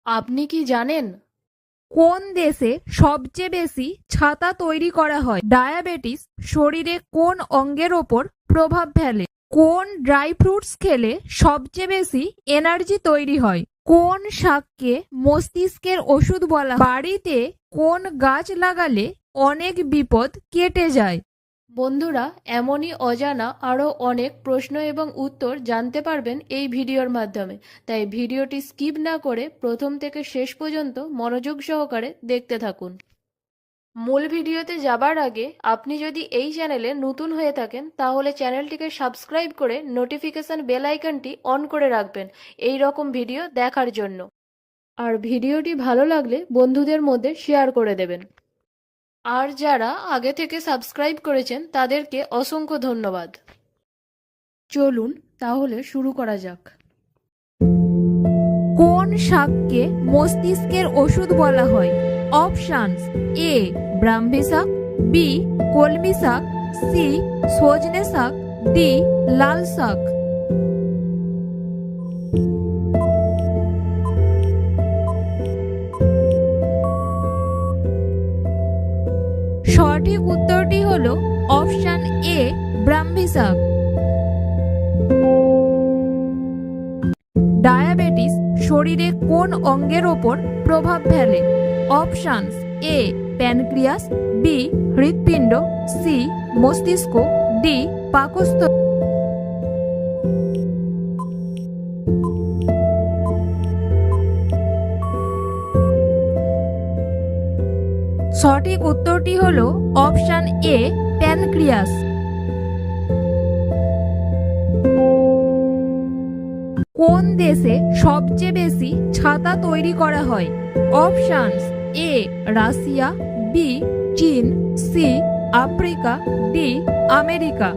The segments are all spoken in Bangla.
আপনি কি জানেন কোন দেশে সবচেয়ে বেশি ছাতা তৈরি করা হয়? ডায়াবেটিস শরীরে কোন অঙ্গের ওপর প্রভাব ফেলে? কোন ড্রাই ফ্রুটস খেলে সবচেয়ে বেশি এনার্জি তৈরি হয়? কোন শাককে মস্তিষ্কের ওষুধ বলা হয়? বাড়িতে কোন গাছ লাগালে অনেক বিপদ কেটে যায়? বন্ধুরা, এমনই অজানা আরও অনেক প্রশ্ন এবং উত্তর জানতে পারবেন এই ভিডিওর মাধ্যমে। তাই ভিডিওটি স্কিপ না করে প্রথম থেকে শেষ পর্যন্ত মনোযোগ সহকারে দেখতে থাকুন। মূল ভিডিওতে যাবার আগে আপনি যদি এই চ্যানেলে নতুন হয়ে থাকেন তাহলে চ্যানেলটিকে সাবস্ক্রাইব করে নোটিফিকেশন বেল আইকনটি অন করে রাখবেন এই রকম ভিডিও দেখার জন্য। আর ভিডিওটি ভালো লাগলে বন্ধুদের মধ্যে শেয়ার করে দেবেন। আর যারা আগে থেকে সাবস্ক্রাইব করেছেন তাদেরকে অসংখ্য ধন্যবাদ। চলুন তাহলে শুরু করা যাক। কোন শাককে মস্তিষ্কের ওষুধ বলা হয়? অপশনস: এ ব্রাহ্মী শাক, বি কলমি শাক, সি সজনে শাক, ডি লাল শাক। সঠিক উত্তরটি হলো অপশন এ ব্রাহ্মী শাক। ডায়াবেটিস শরীরে কোন অঙ্গের ওপর প্রভাব ফেলে? অপশনস: এ প্যানক্রিয়াস, বি হৃৎপিণ্ড, সি মস্তিষ্ক, ডি পাকস্থলী। সঠিক উত্তরটি হলো অপশন এ প্যানক্রিয়াস। কোন দেশে সবচেয়ে বেশি ছাতা তৈরি করা হয়? অপশনস: এ রাশিয়া, বি চীন, সি আফ্রিকা, ডি আমেরিকা।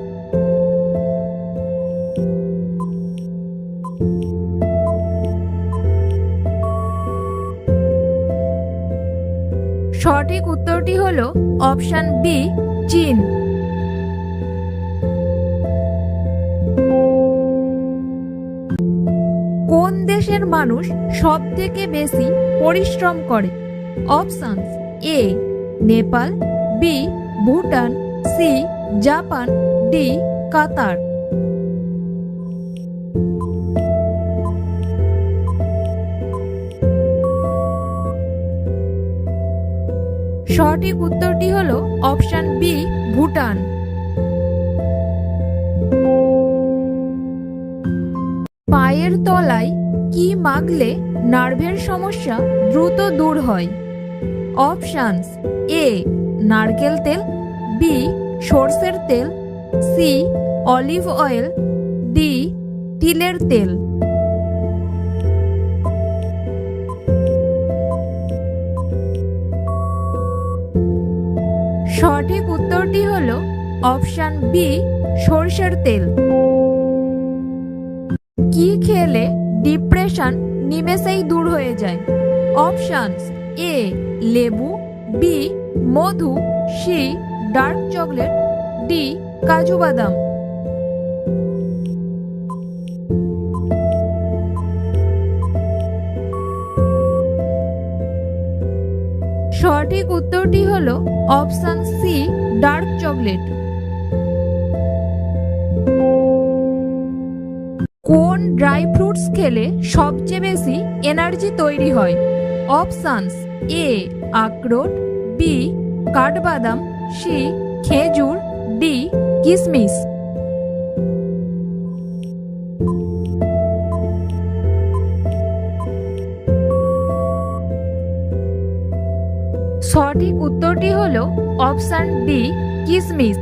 সঠিক উত্তরটি হলো অপশন বি চীন। কোন দেশের মানুষ সবথেকে বেশি পরিশ্রম করে? Options: A Nepal, B Bhutan, C Japan, D Qatar. সঠিক উত্তরটি হলো অপশন বি ভুটান। পায়ের তলায় কি মাখলে নার্ভের সমস্যা দ্রুত দূর হয়? অপশনস: এ নারকেল তেল, বি সর্ষের তেল, সি অলিভ অয়েল, ডি তিলের তেল। সঠিক উত্তরটি হলো অপশন বি সর্ষের তেল। কি খেলে ডিপ্রেশন নিমেষেই দূর হয়ে যায়? অপশনস: এ লেবু, বি মধু, সি ডার্ক চকলেট, ডি কাজু বাদাম। সঠিক উত্তরটি হলো অপশন সি ডার্ক চকলেট। কোন ড্রাই ফ্রুটস খেলে সবচেয়ে বেশি এনার্জি তৈরি হয়? অপশনস: এ আখরোট, বি কাঠবাদাম, সি খেজুর, ডি কিশমিশ। সঠিক উত্তরটি হলো অপশন ডি কিশমিশ।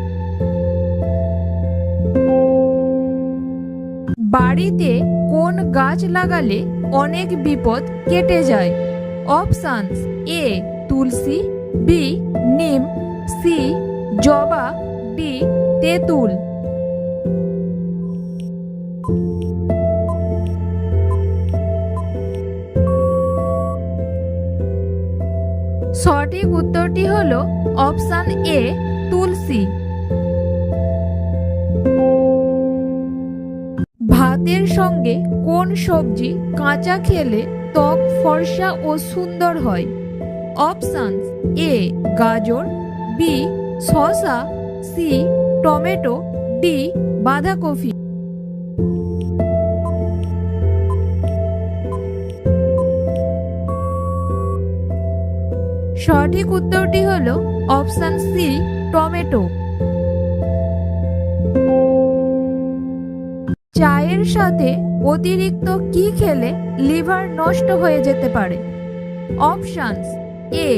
বাড়িতে কোন গাছ লাগালে অনেক বিপদ কেটে যায়? অপশনস: এ তুলসী, বি নিম, সি জবা, ডি তেঁতুল। সঠিক উত্তরটি হলো অপশন এ তুলসী। ভাতের সঙ্গে কোন সবজি কাঁচা খেলে ত্বক ফর্সা ও সুন্দর হয়? অপশনস: এ গাজর, বি শসা, সি টমেটো, ডি বাঁধাকপি। সঠিক উত্তরটি হলো অপশন সি টমেটো। চায়ের সাথে অতিরিক্ত কি খেলে লিভার নষ্ট হয়ে যেতে পারে? অপশনস: এ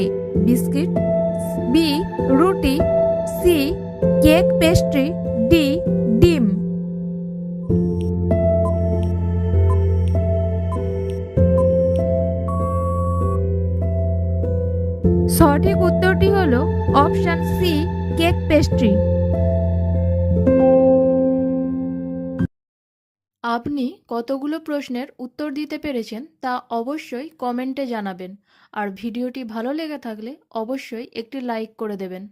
বিস্কিট, বি রুটি, সি কেক পেস্ট্রি, ডি ডিম। সঠিক উত্তরটি হলো অপশন সি কেক পেস্ট্রি। আপনি কতগুলো প্রশ্নের উত্তর দিতে পেরেছেন তা অবশ্যই কমেন্টে জানাবেন। আর ভিডিওটি ভালো লেগে থাকলে অবশ্যই একটি লাইক করে দেবেন।